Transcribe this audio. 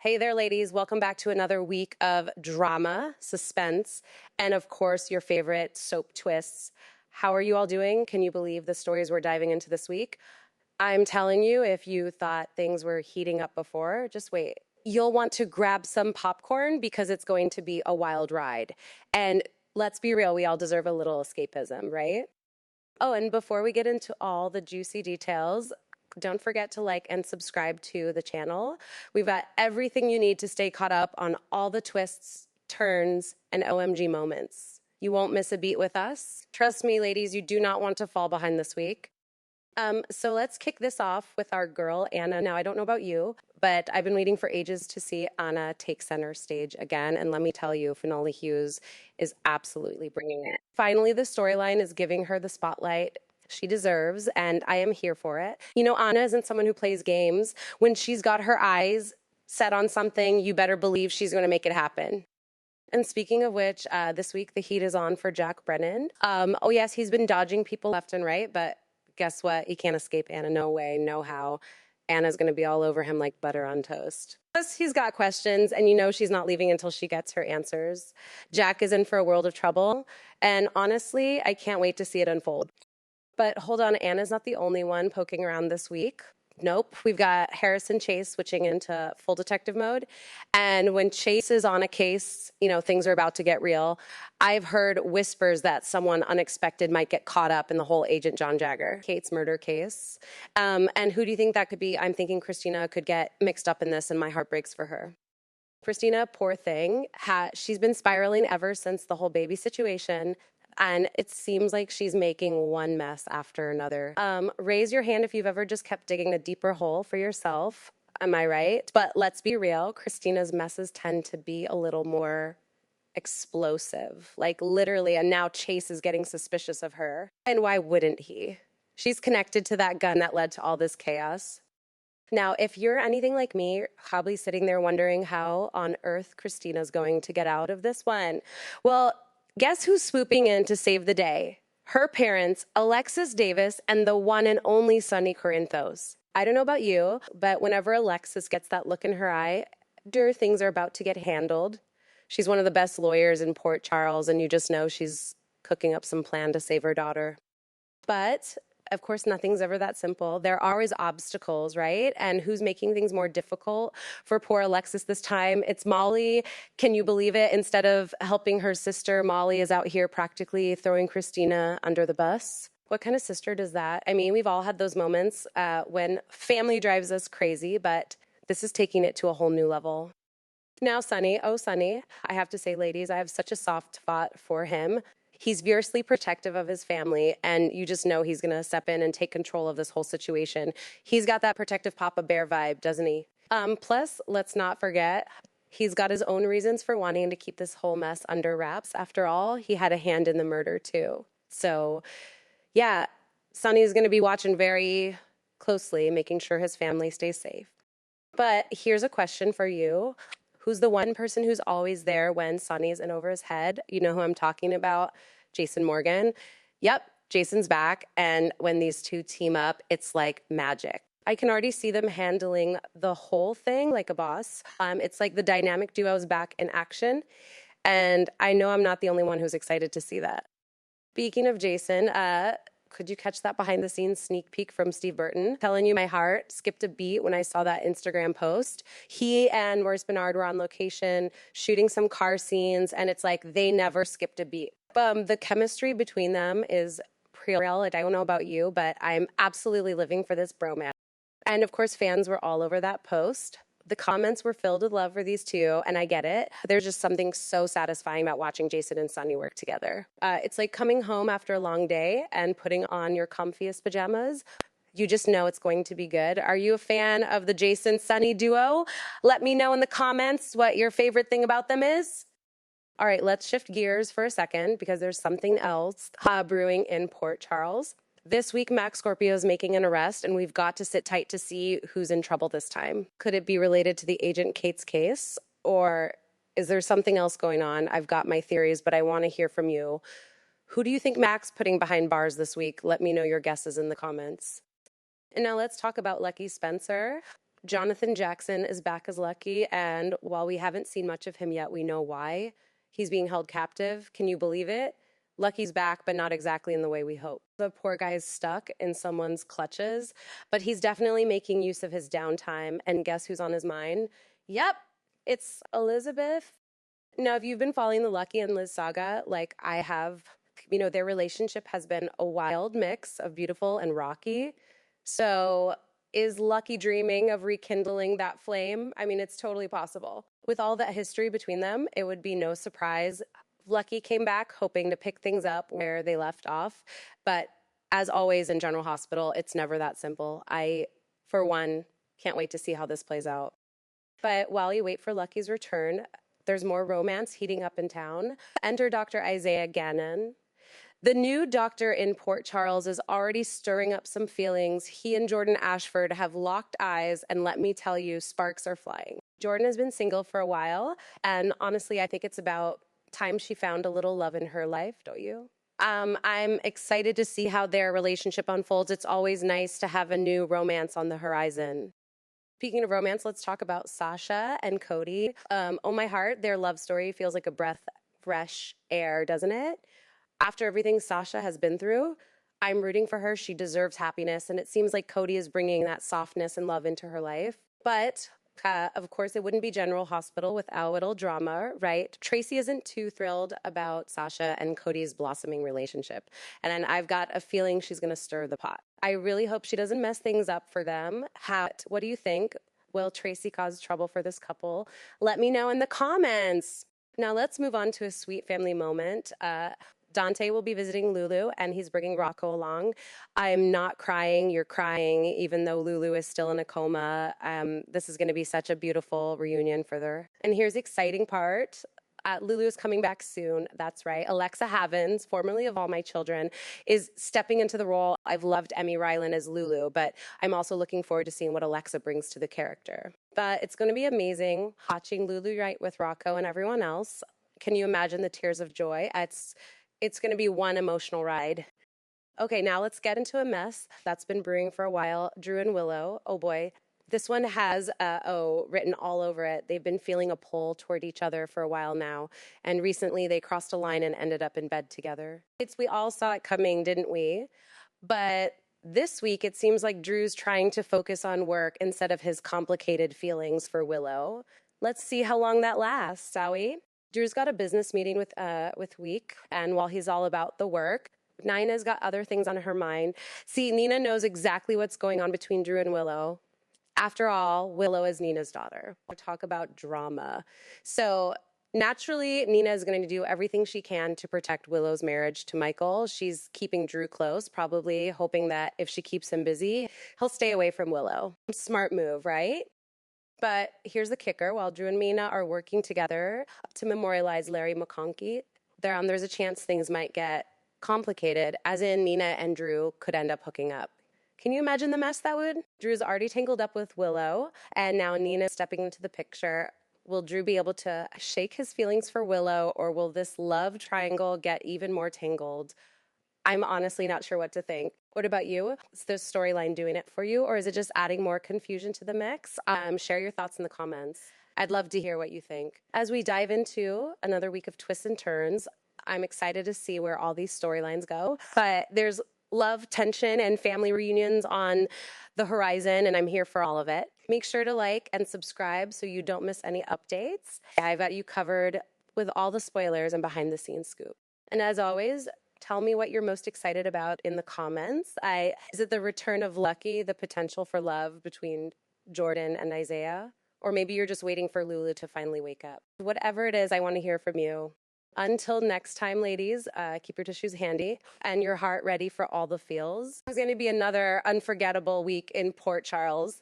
Hey there, ladies. Welcome back to another week of drama, suspense, and of course, your favorite soap twists. How are you all doing? Can you believe the stories we're diving into this week? I'm telling you, if you thought things were heating up before, just wait. You'll want to grab some popcorn because it's going to be a wild ride. And let's be real, we all deserve a little escapism, right? Oh, and before we get into all the juicy details, don't forget to like and subscribe to the channel. We've got everything you need to stay caught up on all the twists, turns, and OMG moments. You won't miss a beat with us. Trust me, ladies, you do not want to fall behind this week. So let's kick this off with our girl, Anna. Now, I don't know about you, but I've been waiting for ages to see Anna take center stage again. And let me tell you, Finale Hughes is absolutely bringing it. Finally, the storyline is giving her the spotlight she deserves, and I am here for it. You know, Anna isn't someone who plays games. When she's got her eyes set on something, you better believe she's going to make it happen. And speaking of which, this week the heat is on for Jack Brennan. Oh yes, he's been dodging people left and right, but guess what? He can't escape Anna. No way, no how. Anna's going to be all over him like butter on toast. Plus, he's got questions, and you know she's not leaving until she gets her answers. Jack is in for a world of trouble, and honestly, I can't wait to see it unfold. But hold on, Anna's not the only one poking around this week. Nope, we've got Harrison Chase switching into full detective mode. And when Chase is on a case, you know, things are about to get real. I've heard whispers that someone unexpected might get caught up in the whole Agent John Jagger, Kate's murder case. And who do you think that could be? I'm thinking Kristina could get mixed up in this, and my heart breaks for her. Kristina, poor thing, she's been spiraling ever since the whole baby situation. And it seems like she's making one mess after another. Raise your hand if you've ever just kept digging a deeper hole for yourself. Am I right? But let's be real, Kristina's messes tend to be a little more explosive. Like literally, and now Chase is getting suspicious of her. And why wouldn't he? She's connected to that gun that led to all this chaos. Now, if you're anything like me, probably sitting there wondering how on earth Kristina's going to get out of this one. Well, guess who's swooping in to save the day? Her parents, Alexis Davis, and the one and only Sonny Corinthos. I don't know about you, but whenever Alexis gets that look in her eye, things are about to get handled. She's one of the best lawyers in Port Charles, and you just know she's cooking up some plan to save her daughter. But of course, nothing's ever that simple. There are always obstacles, right? And who's making things more difficult for poor Alexis this time? It's Molly. Can you believe it? Instead of helping her sister, Molly is out here practically throwing Kristina under the bus. What kind of sister does that? I mean, we've all had those moments when family drives us crazy, but this is taking it to a whole new level. Now, Sonny, oh, Sonny, I have to say, ladies, I have such a soft spot for him. He's fiercely protective of his family, and you just know he's going to step in and take control of this whole situation. He's got that protective Papa Bear vibe, doesn't he? Plus, let's not forget, he's got his own reasons for wanting to keep this whole mess under wraps. After all, he had a hand in the murder, too. So, yeah, Sonny is going to be watching very closely, making sure his family stays safe. But here's a question for you. Who's the one person who's always there when Sonny's in over his head? You know who I'm talking about? Jason Morgan. Yep, Jason's back. And when these two team up, it's like magic. I can already see them handling the whole thing like a boss. It's like the dynamic duo's back in action. And I know I'm not the only one who's excited to see that. Speaking of Jason, could you catch that behind the scenes sneak peek from Steve Burton? Telling you my heart skipped a beat when I saw that Instagram post. He and Maurice Bernard were on location shooting some car scenes, and it's like they never skipped a beat. The chemistry between them is real. I don't know about you, but I'm absolutely living for this bromance. And of course, fans were all over that post. The comments were filled with love for these two, and I get it. There's just something so satisfying about watching Jason and Sonny work together. It's like coming home after a long day and putting on your comfiest pajamas. You just know it's going to be good. Are you a fan of the Jason-Sonny duo? Let me know in the comments what your favorite thing about them is. All right, let's shift gears for a second because there's something else brewing in Port Charles. This week, Max Scorpio is making an arrest, and we've got to sit tight to see who's in trouble this time. Could it be related to the Agent Kate's case, or is there something else going on? I've got my theories, but I want to hear from you. Who do you think Max putting behind bars this week? Let me know your guesses in the comments. And now let's talk about Lucky Spencer. Jonathan Jackson is back as Lucky, and while we haven't seen much of him yet, we know why. He's being held captive. Can you believe it? Lucky's back, but not exactly in the way we hope. The poor guy is stuck in someone's clutches, but he's definitely making use of his downtime. And guess who's on his mind? Yep, it's Elizabeth. Now, if you've been following the Lucky and Liz saga, like I have, their relationship has been a wild mix of beautiful and rocky. So is Lucky dreaming of rekindling that flame? I mean, it's totally possible. With all that history between them, it would be no surprise. Lucky came back hoping to pick things up where they left off. But as always in General Hospital, it's never that simple. I, for one, can't wait to see how this plays out. But while you wait for Lucky's return, there's more romance heating up in town. Enter Dr. Isaiah Gannon. The new doctor in Port Charles is already stirring up some feelings. He and Jordan Ashford have locked eyes, and let me tell you, sparks are flying. Jordan has been single for a while, and honestly, I think it's about time she found a little love in her life, don't you? I'm excited to see how their relationship unfolds. It's always nice to have a new romance on the horizon. Speaking of romance, let's talk about Sasha and Cody. Oh my heart, their love story feels like a breath of fresh air, doesn't it? After everything Sasha has been through, I'm rooting for her. She deserves happiness, and it seems like Cody is bringing that softness and love into her life. But of course, it wouldn't be General Hospital without a little drama, right? Tracy isn't too thrilled about Sasha and Cody's blossoming relationship, and I've got a feeling she's going to stir the pot. I really hope she doesn't mess things up for them. What do you think? Will Tracy cause trouble for this couple? Let me know in the comments. Now let's move on to a sweet family moment. Dante will be visiting Lulu, and he's bringing Rocco along. I'm not crying. You're crying, even though Lulu is still in a coma. This is going to be such a beautiful reunion for her. And here's the exciting part. Lulu is coming back soon. That's right. Alexa Havens, formerly of All My Children, is stepping into the role. I've loved Emmy Rylan as Lulu, but I'm also looking forward to seeing what Alexa brings to the character. But it's going to be amazing watching Lulu right with Rocco and everyone else. Can you imagine the tears of joy? It's going to be one emotional ride. Okay, now let's get into a mess that's been brewing for a while. Drew and Willow, oh boy. This one has written all over it. They've been feeling a pull toward each other for a while now. And recently they crossed a line and ended up in bed together. We all saw it coming, didn't we? But this week it seems like Drew's trying to focus on work instead of his complicated feelings for Willow. Let's see how long that lasts, shall we? Drew's got a business meeting with Week, and while he's all about the work, Nina's got other things on her mind. See, Nina knows exactly what's going on between Drew and Willow. After all, Willow is Nina's daughter. We'll talk about drama. So naturally, Nina is going to do everything she can to protect Willow's marriage to Michael. She's keeping Drew close, probably hoping that if she keeps him busy, he'll stay away from Willow. Smart move, right? But here's the kicker. While Drew and Mina are working together to memorialize Larry McConkey, there's a chance things might get complicated, as in Nina and Drew could end up hooking up. Can you imagine the mess that would? Drew's already tangled up with Willow, and now Nina's stepping into the picture. Will Drew be able to shake his feelings for Willow, or will this love triangle get even more tangled? I'm honestly not sure what to think. What about you? Is the storyline doing it for you, or is it just adding more confusion to the mix? Share your thoughts in the comments. I'd love to hear what you think. As we dive into another week of twists and turns, I'm excited to see where all these storylines go. But there's love, tension, and family reunions on the horizon, and I'm here for all of it. Make sure to like and subscribe so you don't miss any updates. I've got you covered with all the spoilers and behind-the-scenes scoop. And as always, tell me what you're most excited about in the comments. Is it the return of Lucky, the potential for love between Jordan and Isaiah? Or maybe you're just waiting for Lulu to finally wake up. Whatever it is, I want to hear from you. Until next time, ladies, keep your tissues handy and your heart ready for all the feels. It's going to be another unforgettable week in Port Charles.